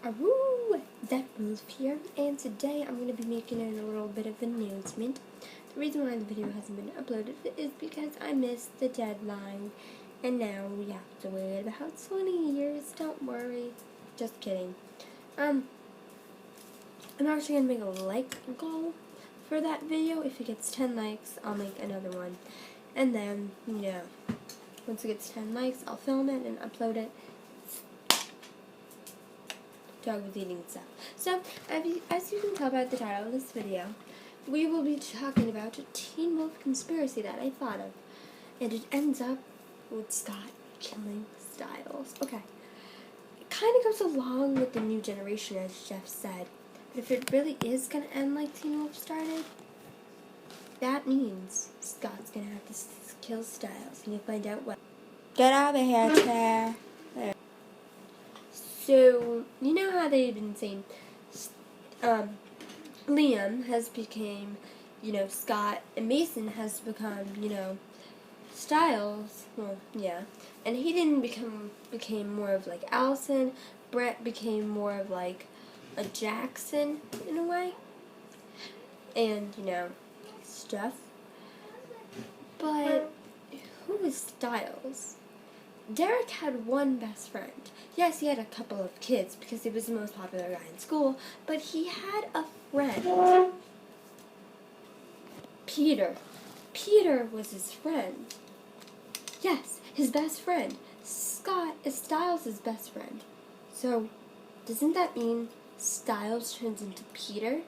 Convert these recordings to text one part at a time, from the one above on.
Aroo! That Wolf here, and today I'm going to be making a little bit of an announcement. The reason why the video hasn't been uploaded is because I missed the deadline, and now we have to wait about 20 years. Don't worry. Just kidding. I'm actually going to make a like goal for that video. If it gets 10 likes, I'll make another one. And then, once it gets 10 likes, I'll film it and upload it. Dog was eating stuff. So, as you can tell by the title of this video, we will be talking about a Teen Wolf conspiracy that I thought of. And it ends up with Scott killing Styles. Okay. It kind of goes along with the new generation, as Jeff said. But if it really is going to end like Teen Wolf started, that means Scott's going to have to kill Styles. And you'll find out what. Get out of here, chair. So, you know how they've been saying Liam has become, Scott, and Mason has become, Styles. Well, yeah. And he didn't became more of like Allison. Brett became more of like a Jackson in a way. And, stuff. But who is Styles? Derek had one best friend. Yes, he had a couple of kids because he was the most popular guy in school, but he had a friend. Peter. Peter was his friend. Yes, his best friend. Scott is Styles' best friend. So, doesn't that mean Styles turns into Peter?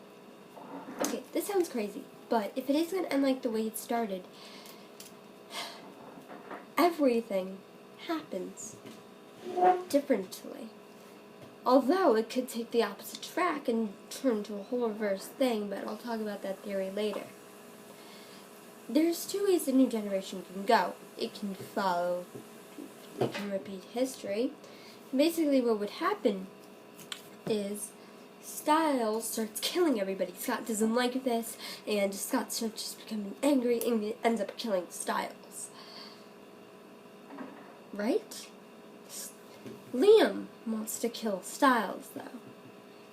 Okay, this sounds crazy, but if it is going to end like the way it started, everything happens differently. Although it could take the opposite track and turn to a whole reverse thing, but I'll talk about that theory later. There's two ways the new generation can go. It can repeat history. Basically what would happen is Styles starts killing everybody. Scott doesn't like this, and Scott starts just becoming angry and ends up killing Styles. Right? Liam wants to kill Styles, though,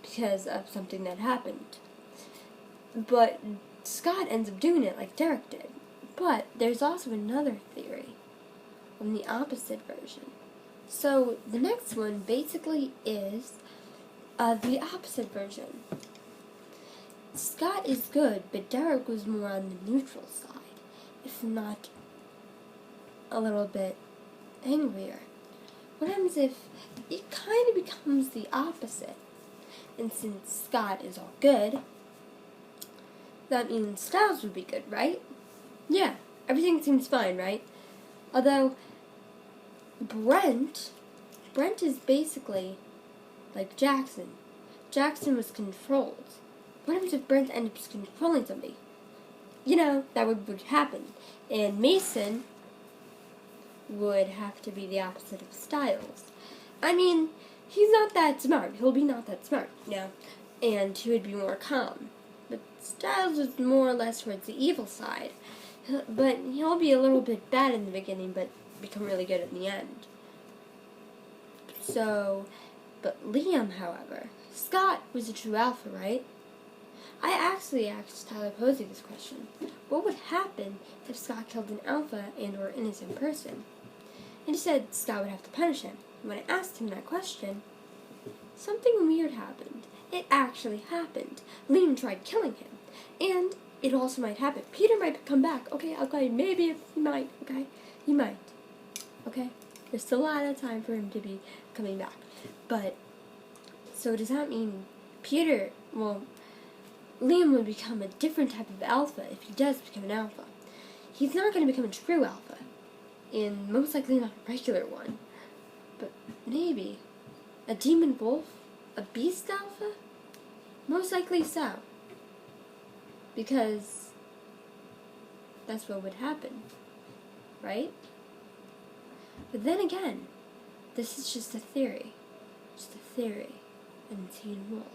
because of something that happened. But Scott ends up doing it like Derek did. But there's also another theory on the opposite version. So the next one basically is the opposite version. Scott is good, but Derek was more on the neutral side, if not a little bit angrier. What happens if it kind of becomes the opposite? And since Scott is all good, that means Styles would be good, right? Yeah, everything seems fine, right? Although, Brent is basically like Jackson. Jackson was controlled. What happens if Brent ends up controlling somebody? That would happen. And Mason would have to be the opposite of Styles. I mean, he's not that smart. He'll be not that smart, and he would be more calm. But Styles is more or less towards the evil side. But he'll be a little bit bad in the beginning, but become really good in the end. So, but Liam, however, Scott was a true alpha, right? I actually asked Tyler Posey this question. What would happen if Scott killed an alpha and or innocent person? And he said Scott would have to punish him. And when I asked him that question, something weird happened. It actually happened. Liam tried killing him. And it also might happen. Peter might come back. Okay, maybe if he might, okay? He might. Okay? There's still a lot of time for him to be coming back. But, so does that mean Liam would become a different type of alpha if he does become an alpha. He's not going to become a true alpha. And most likely not a regular one. But maybe a demon wolf? A beast alpha? Most likely so. Because that's what would happen. Right? But then again, this is just a theory. Just a theory in Teen Wolf.